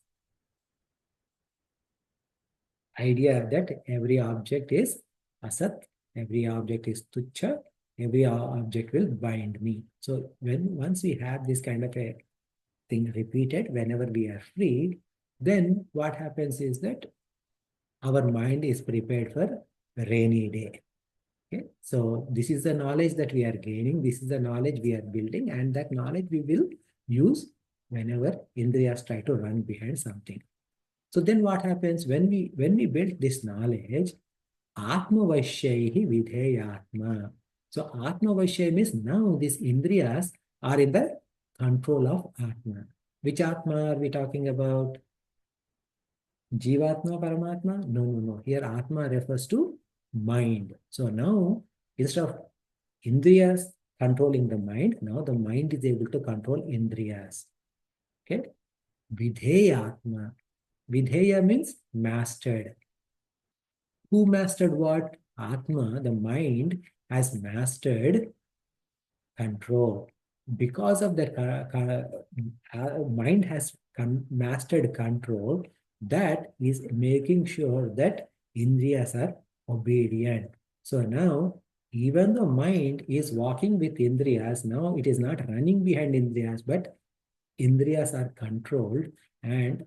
Speaker 1: idea that every object is asat, every object is tuchha, every object will bind me. So once we have this kind of a thing repeated whenever we are free, then what happens is that our mind is prepared for a rainy day. Okay, so this is the knowledge that we are gaining, this is the knowledge we are building, and that knowledge we will use whenever indriyas try to run behind something. So then what happens when we build this knowledge? Atma Vaishyahi Vidheyatma. So Atma Vaishya means now these indriyas are in the control of Atma. Which Atma are we talking about? Jivatma, Paramatma? No. Here Atma refers to mind. So now instead of indriyas controlling the mind, now the mind is able to control indriyas. Okay? Vidheyatma. Vidheya means mastered. Who mastered what? Atma, the mind, has mastered control. Because of the mind has mastered control, that is making sure that indriyas are obedient. So now, even the mind is walking with indriyas, now it is not running behind indriyas, but indriyas are controlled and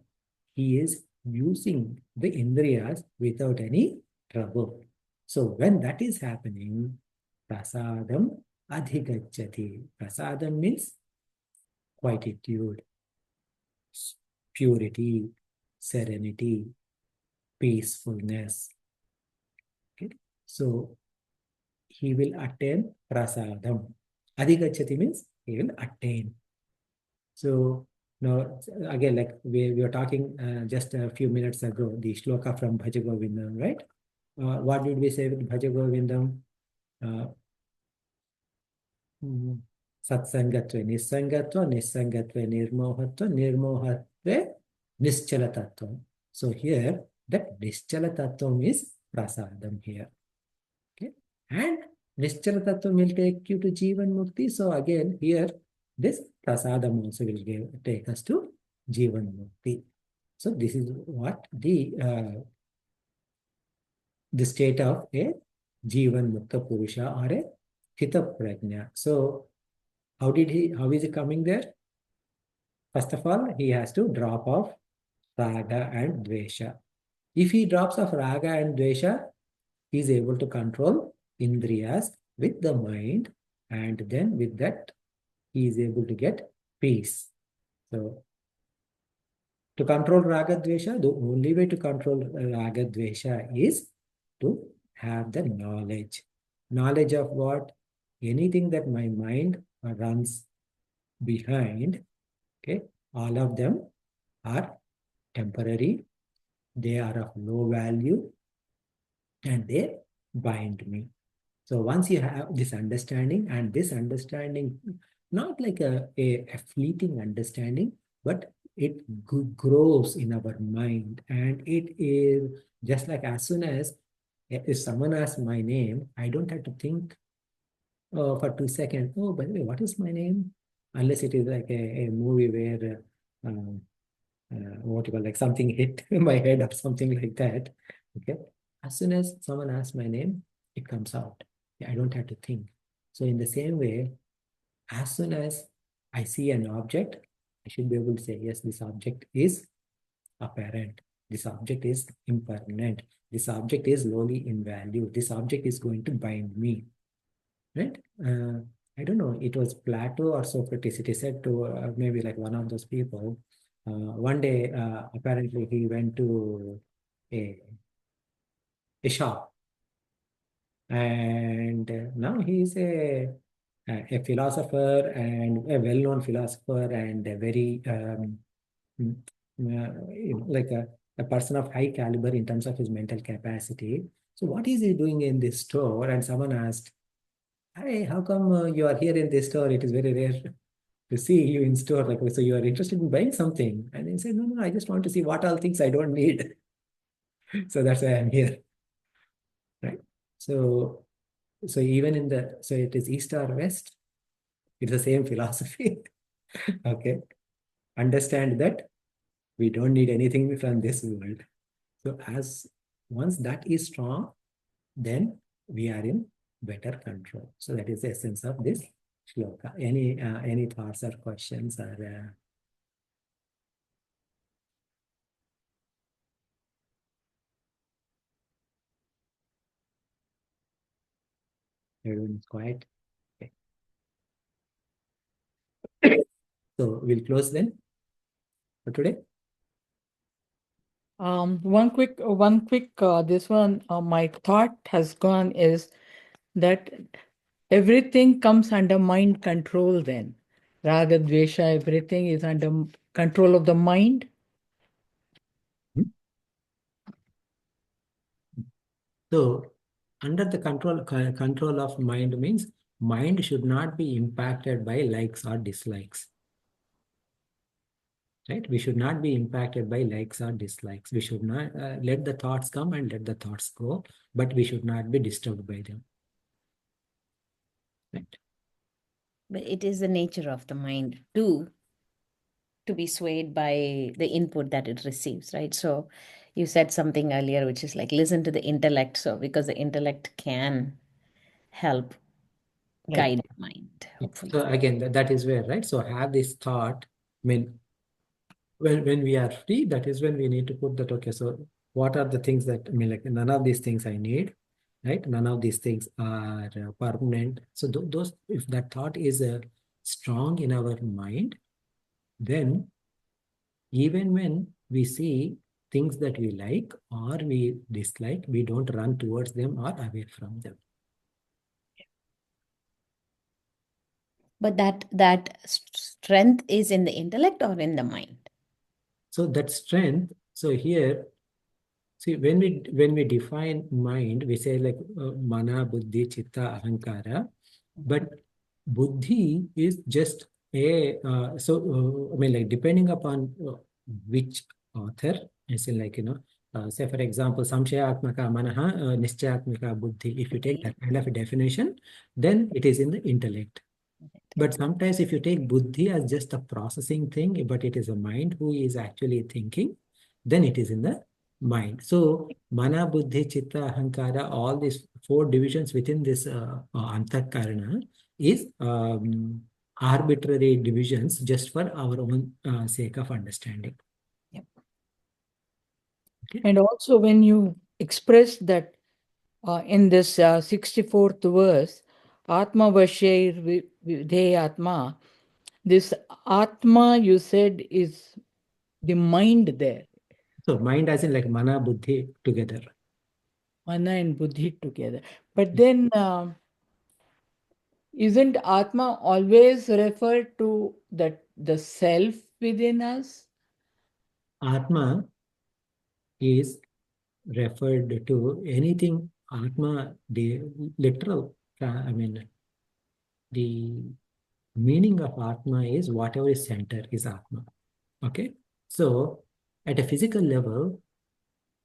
Speaker 1: he is using the indriyas without any trouble. So when that is happening, prasadam adhigacchati. Prasadam means quietude, purity, serenity, peacefulness. Okay? So he will attain prasadam. Adhigacchati means he will attain. So now again, like we were talking just a few minutes ago, the shloka from Bhaja Govindam, right? What did we say with Bhaja Govindam? Satsangatve, Nissangatve, Nirmohatve, Nischalatattvam. So here, that Nischalatattvam is prasadam here. Okay, and Nischalatattvam will take you to Jivan Mukti. So again, here, this prasadam also will take us to Jivan Mukti. So this is what the state of a Jivan Mukta Purusha or a Hita Prajna. So how is he coming there? First of all, he has to drop off raga and dvesha. If he drops off raga and dvesha, he is able to control indriyas with the mind, and then with that, he is able to get peace. So, to control raga dvesha, the only way to control raga dvesha is to have the knowledge. Knowledge of what? Anything that my mind runs behind, okay, all of them are temporary, they are of low value, and they bind me. So once you have this understanding, and this understanding, not like a fleeting understanding, but it grows in our mind, and it is just like as soon as if someone asks my name, I don't have to think for 2 seconds, oh, by the way, what is my name? Unless it is like a movie where what you call, like something hit my head or something like that. Okay. As soon as someone asks my name, it comes out. I don't have to think. So in the same way, as soon as I see an object, I should be able to say, yes, this object is apparent. This object is impermanent. This object is lowly in value. This object is going to bind me. Right? I don't know, it was Plato or Socrates. It is said to maybe like one of those people. One day, apparently, he went to a shop And now he is a philosopher and a well-known philosopher and a very mm, like a person of high caliber in terms of his mental capacity. So what is he doing in this store? And someone asked, "Hey, how come you are here in this store? It is very rare to see you in store. Like, so you are interested in buying something?" And he said, "No, no, I just want to see what all things I don't need. So that's why I'm here." Right? So, so even in so it is East or West, it's the same philosophy. Okay. Understand that we don't need anything from this world. So as once that is strong, then we are in better control. So that is the essence of this shloka. Any thoughts or questions or everyone is quiet? Okay. So we'll close then for today.
Speaker 5: One quick, this one, my thought has gone is that everything comes under mind control then. Raga, Dvesha, everything is under control of the mind.
Speaker 1: So under the control of mind means mind should not be impacted by likes or dislikes. Right? We should not be impacted by likes or dislikes. We should not let the thoughts come and let the thoughts go, but we should not be disturbed by them. Right?
Speaker 6: But it is the nature of the mind to be swayed by the input that it receives, right? So you said something earlier, which is like listen to the intellect. So because the intellect can help guide the mind, hopefully.
Speaker 1: So again, that is where, right? So have this thought. I mean, when we are free, that is when we need to put that, okay, so what are the things that, I mean, like none of these things I need, right? None of these things are permanent. So those, if that thought is strong in our mind, then even when we see things that we like or we dislike, we don't run towards them or away from them.
Speaker 6: But that strength is in the intellect or in the mind?
Speaker 1: So that strength, so here, see, when we define mind, we say like mana, buddhi, chitta, ahankara, but buddhi is just I mean, like depending upon which author, as in like, say for example, samshayatmaka manaha, nischayatmaka buddhi. If you take that kind of a definition, then it is in the intellect. But sometimes if you take buddhi as just a processing thing, but it is a mind who is actually thinking, then it is in the mind. So mana, buddhi, chitta, ahankara, all these four divisions within this antakarana is arbitrary divisions just for our own sake of understanding.
Speaker 6: Yep.
Speaker 1: Okay.
Speaker 5: And also when you express that in this 64th verse, Atma Vashair Vidhe Atma, this Atma you said is the mind there.
Speaker 1: So mind as in like mana, buddhi together.
Speaker 5: Mana and Buddhi together. But then isn't Atma always referred to the self within us?
Speaker 1: Atma is referred to anything Atma, the literal, I mean, the meaning of Atma is whatever is center is Atma. Okay. So at a physical level,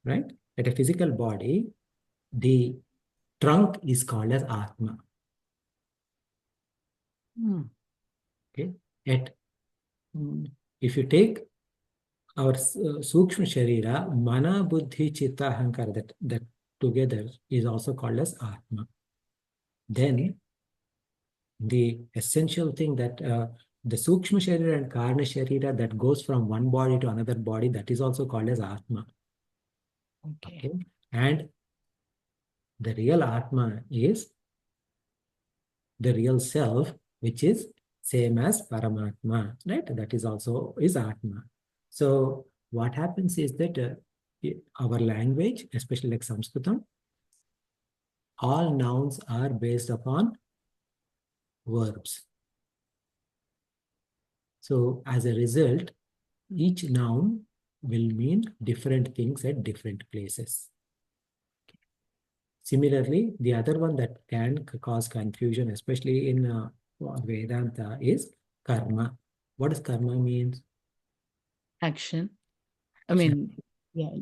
Speaker 1: right? At a physical body, the trunk is called as Atma. Okay. If you take our Sukshma Sharira, Mana, Buddhi, Chitta, Ahankara, that together is also called as Atma. Then the essential thing that the Sukshma Sharira and Karna Sharira that goes from one body to another body, that is also called as Atma. Okay. And the real Atma is the real self, which is same as Paramatma, right? That is also is Atma. So what happens is that our language, especially like Sanskritam, all nouns are based upon verbs. So as a result, each noun will mean different things at different places. Similarly, the other one that can cause confusion, especially in Vedanta, is karma. What does karma mean?
Speaker 5: Action. I mean, yeah.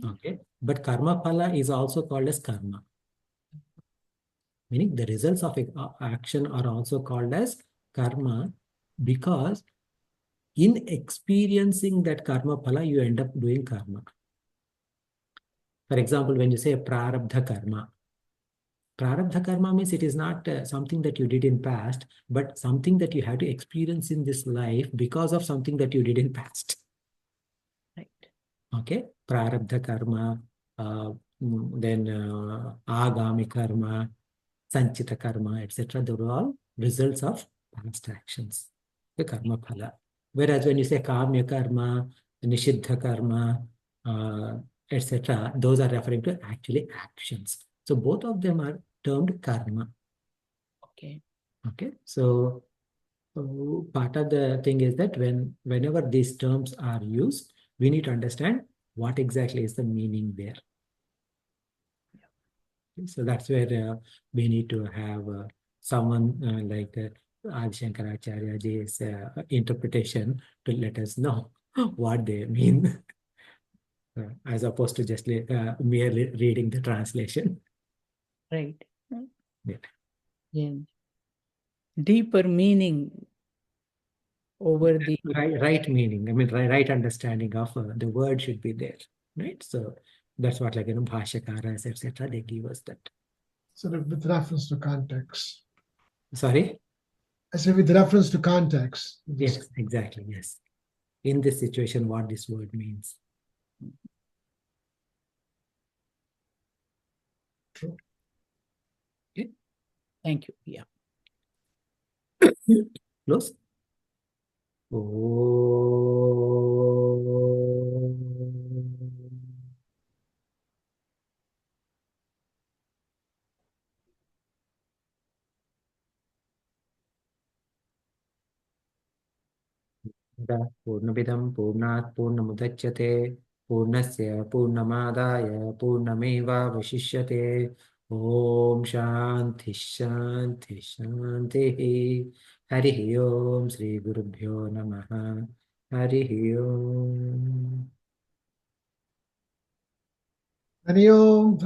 Speaker 1: Okay. But karma phala is also called as karma. Meaning the results of action are also called as karma, because in experiencing that karma phala, you end up doing karma. For example, when you say prarabdha karma means it is not something that you did in past, but something that you have to experience in this life because of something that you did in past.
Speaker 5: Right.
Speaker 1: Okay, prarabdha karma, then agami karma, sanchita karma, etc. Those are all results of past actions, the karma phala. Whereas when you say kamya karma, nishiddha karma, etc., those are referring to actually actions. So both of them are termed karma.
Speaker 5: Okay.
Speaker 1: Okay, so part of the thing is that whenever these terms are used, we need to understand what exactly is the meaning there. So that's where we need to have someone like Adi Shankaracharyaji's interpretation to let us know what they mean, as opposed to just merely reading the translation.
Speaker 5: Right.
Speaker 1: Yeah.
Speaker 5: Yeah. Deeper meaning over the
Speaker 1: Right meaning. I mean, right understanding of the word should be there, right? So that's what, like, bhashakaras, etc. They give us that.
Speaker 3: Sort of with reference to context.
Speaker 1: Sorry.
Speaker 3: I say with reference to context.
Speaker 1: Yes, exactly. Yes. In this situation, what this word means.
Speaker 3: True.
Speaker 1: Okay.
Speaker 5: thank you. Yeah.
Speaker 1: Close. पूर्णमिदं पूर्णात् पूर्णमुदच्यते पूर्णस्य पूर्णमादाय पूर्णमेवावशिष्यते ॐ शान्ति शान्ति शान्तिः हरिः ओं श्रीगुरुभ्यो नमः हरिः ओम्
Speaker 3: Hariom.